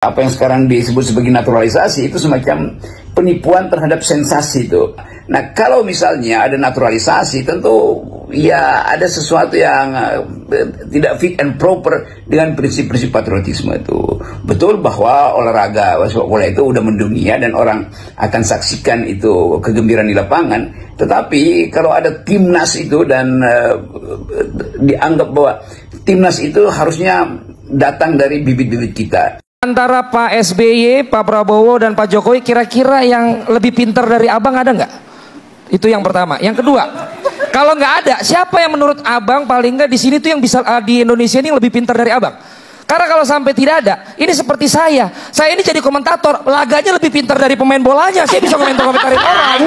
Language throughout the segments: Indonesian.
Apa yang sekarang disebut sebagai naturalisasi itu semacam penipuan terhadap sensasi itu. Nah, kalau misalnya ada naturalisasi, tentu ya ada sesuatu yang tidak fit and proper dengan prinsip-prinsip patriotisme itu. Betul bahwa olahraga sepak bola itu udah mendunia dan orang akan saksikan itu kegembiraan di lapangan. Tetapi kalau ada timnas itu dan dianggap bahwa timnas itu harusnya datang dari bibit-bibit kita. Antara Pak SBY, Pak Prabowo, dan Pak Jokowi, kira-kira yang lebih pintar dari abang ada nggak? Itu yang pertama. Yang kedua, kalau nggak ada, siapa yang menurut abang paling nggak di sini tuh yang bisa di Indonesia ini lebih pintar dari abang? Karena kalau sampai tidak ada, ini seperti saya ini jadi komentator, laganya lebih pintar dari pemain bolanya. Saya bisa komentarin orang.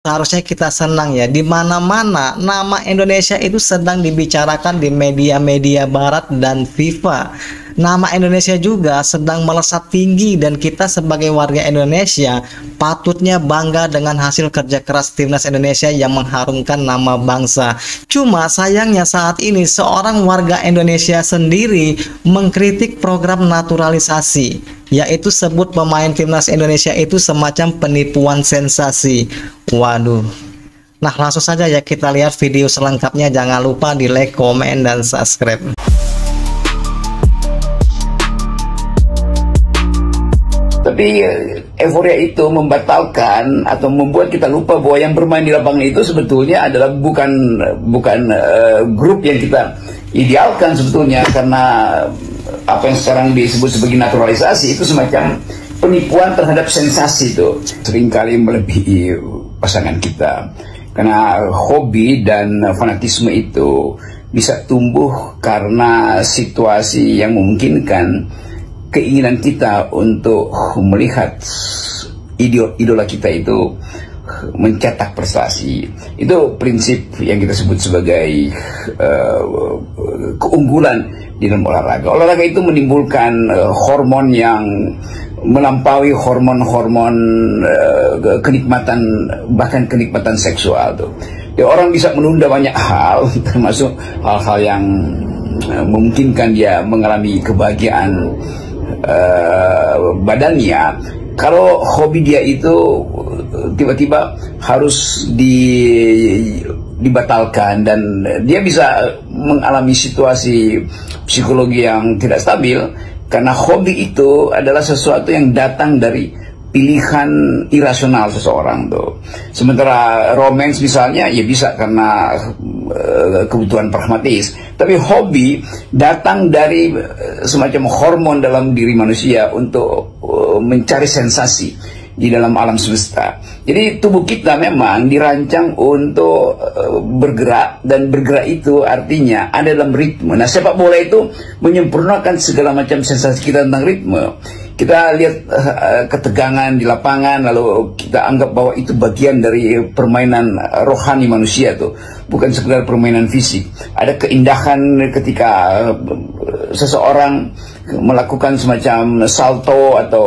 Seharusnya kita senang ya, di mana-mana nama Indonesia itu sedang dibicarakan di media-media barat dan FIFA. Nama Indonesia juga sedang melesat tinggi dan kita sebagai warga Indonesia patutnya bangga dengan hasil kerja keras timnas Indonesia yang mengharumkan nama bangsa. Cuma sayangnya saat ini seorang warga Indonesia sendiri mengkritik program naturalisasi, yaitu sebut pemain timnas Indonesia itu semacam penipuan sensasi. Waduh. Nah, langsung saja ya kita lihat video selengkapnya. Jangan lupa di like, komen, dan subscribe. Tapi euforia itu membatalkan atau membuat kita lupa bahwa yang bermain di lapangan itu sebetulnya adalah bukan grup yang kita idealkan sebetulnya, karena apa yang sekarang disebut sebagai naturalisasi itu semacam penipuan terhadap sensasi itu seringkali melebihi pasangan kita, karena hobi dan fanatisme itu bisa tumbuh karena situasi yang memungkinkan keinginan kita untuk melihat idola kita itu mencetak prestasi. Itu prinsip yang kita sebut sebagai keunggulan di dalam olahraga. Olahraga itu menimbulkan hormon yang melampaui hormon-hormon kenikmatan, bahkan kenikmatan seksual tuh. Ya, orang bisa menunda banyak hal, termasuk hal-hal yang memungkinkan dia mengalami kebahagiaan badannya, kalau hobi dia itu tiba-tiba harus dibatalkan dan dia bisa mengalami situasi psikologi yang tidak stabil, karena hobi itu adalah sesuatu yang datang dari pilihan irasional seseorang tuh. Sementara romance misalnya ya bisa karena kebutuhan pragmatis, tapi hobi datang dari semacam hormon dalam diri manusia untuk mencari sensasi di dalam alam semesta. Jadi tubuh kita memang dirancang untuk bergerak, dan bergerak itu artinya ada dalam ritme. Nah, sepak bola itu menyempurnakan segala macam sensasi kita tentang ritme. Kita lihat ketegangan di lapangan, lalu kita anggap bahwa itu bagian dari permainan rohani manusia tuh, bukan sekedar permainan fisik. Ada keindahan ketika seseorang melakukan semacam salto atau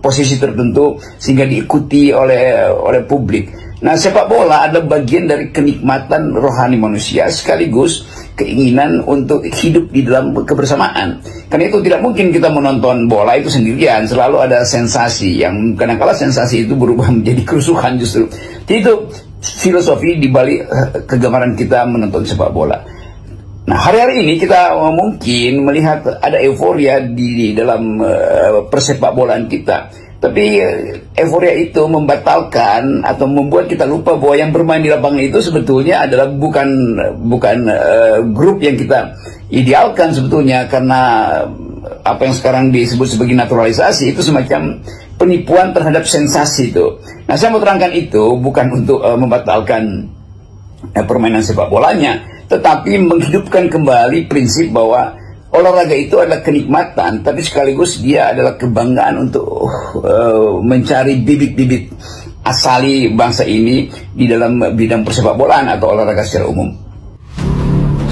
posisi tertentu sehingga diikuti oleh publik. Nah, sepak bola adalah bagian dari kenikmatan rohani manusia sekaligus keinginan untuk hidup di dalam kebersamaan. Karena itu tidak mungkin kita menonton bola itu sendirian, selalu ada sensasi yang kadang-kala sensasi itu berubah menjadi kerusuhan justru. Jadi itu filosofi di balik kegemaran kita menonton sepak bola. Nah, hari-hari ini kita mungkin melihat ada euforia di dalam persepak bolaan kita. Tapi euforia itu membatalkan atau membuat kita lupa bahwa yang bermain di lapangan itu sebetulnya adalah bukan grup yang kita idealkan sebetulnya, karena apa yang sekarang disebut sebagai naturalisasi itu semacam penipuan terhadap sensasi itu. Nah, saya mau terangkan itu bukan untuk membatalkan permainan sepak bolanya, tetapi menghidupkan kembali prinsip bahwa olahraga itu adalah kenikmatan, tapi sekaligus dia adalah kebanggaan untuk mencari bibit-bibit asali bangsa ini di dalam bidang persepak bolaan atau olahraga secara umum.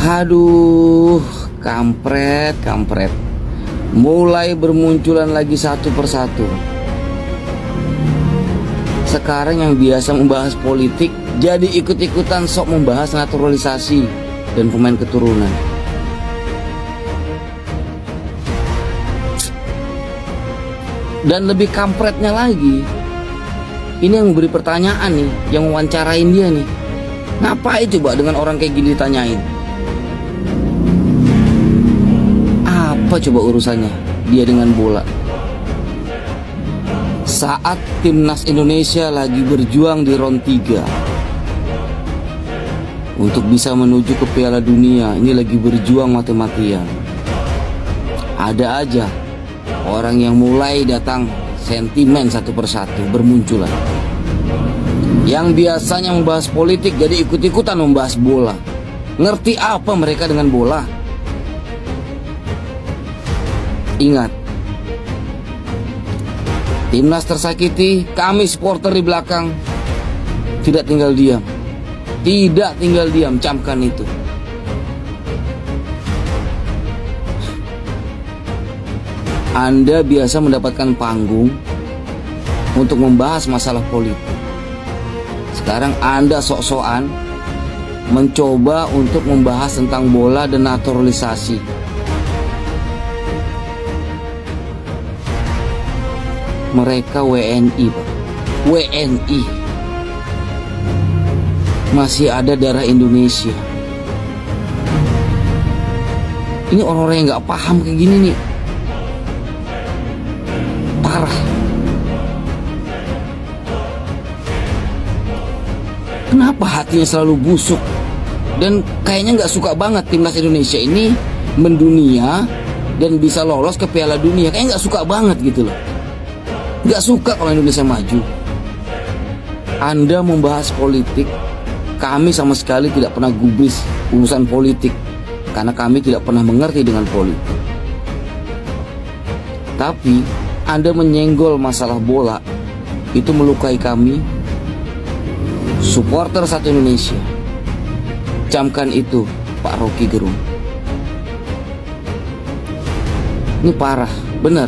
Aduh, kampret. Mulai bermunculan lagi satu persatu. Sekarang yang biasa membahas politik jadi ikut-ikutan sok membahas naturalisasi dan pemain keturunan. Dan lebih kampretnya lagi, ini yang memberi pertanyaan nih, yang wawancarain dia nih. Ngapain coba dengan orang kayak gini ditanyain? Apa coba urusannya dia dengan bola? Saat timnas Indonesia lagi berjuang di round 3 untuk bisa menuju ke Piala Dunia, ini lagi berjuang mati-matian, ada aja orang yang mulai datang sentimen satu persatu bermunculan. Yang biasanya membahas politik jadi ikut-ikutan membahas bola. Ngerti apa mereka dengan bola? Ingat, timnas tersakiti, kami supporter di belakang tidak tinggal diam. Tidak tinggal diam, camkan itu. Anda biasa mendapatkan panggung untuk membahas masalah politik. Sekarang Anda sok-sokan mencoba untuk membahas tentang bola dan naturalisasi. Mereka WNI, Pak. WNI. Masih ada darah Indonesia. Ini orang-orang yang gak paham kayak gini nih. Parah. Kenapa hatinya selalu busuk? Dan kayaknya gak suka banget timnas Indonesia ini mendunia dan bisa lolos ke Piala Dunia. Kayaknya gak suka banget gitu loh. Gak suka kalau Indonesia maju. Anda membahas politik, kami sama sekali tidak pernah gubris urusan politik, karena kami tidak pernah mengerti dengan politik. Tapi Anda menyenggol masalah bola, itu melukai kami, supporter satu Indonesia. Camkan itu, Pak Rocky Gerung. Ini parah, benar.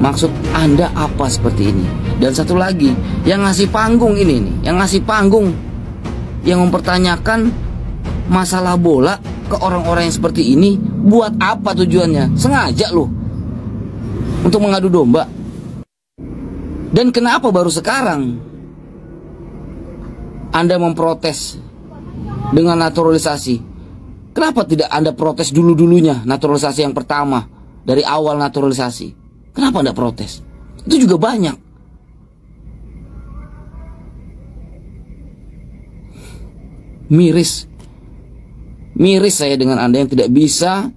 Maksud Anda apa seperti ini? Dan satu lagi, yang ngasih panggung ini nih, yang ngasih panggung, yang mempertanyakan masalah bola ke orang-orang yang seperti ini, buat apa tujuannya? Sengaja loh untuk mengadu domba. Dan kenapa baru sekarang Anda memprotes dengan naturalisasi? Kenapa tidak Anda protes dulu-dulunya, naturalisasi yang pertama, dari awal naturalisasi? Kenapa Anda protes? Itu juga banyak. Miris saya dengan Anda yang tidak bisa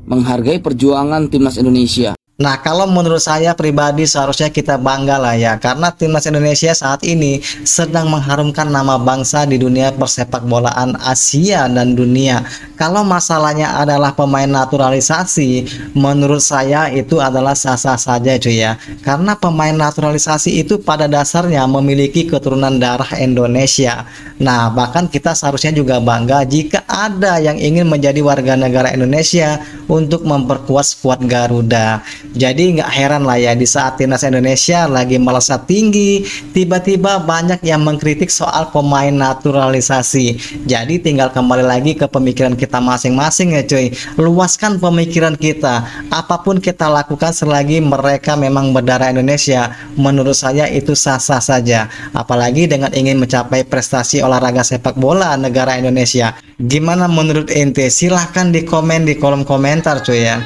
menghargai perjuangan timnas Indonesia. Nah, kalau menurut saya pribadi seharusnya kita bangga lah ya, karena timnas Indonesia saat ini sedang mengharumkan nama bangsa di dunia persepak bolaan Asia dan dunia. Kalau masalahnya adalah pemain naturalisasi, menurut saya itu adalah sah-sah saja cuy ya, karena pemain naturalisasi itu pada dasarnya memiliki keturunan darah Indonesia. Nah, bahkan kita seharusnya juga bangga jika ada yang ingin menjadi warga negara Indonesia untuk memperkuat skuad Garuda. Jadi nggak heran lah ya, di saat timnas Indonesia lagi melesat tinggi, tiba-tiba banyak yang mengkritik soal pemain naturalisasi. Jadi tinggal kembali lagi ke pemikiran kita masing-masing ya cuy. Luaskan pemikiran kita. Apapun kita lakukan selagi mereka memang berdarah Indonesia, menurut saya itu sah-sah saja. Apalagi dengan ingin mencapai prestasi olahraga sepak bola negara Indonesia. Gimana menurut ente? Silahkan di komen di kolom komentar cuy ya.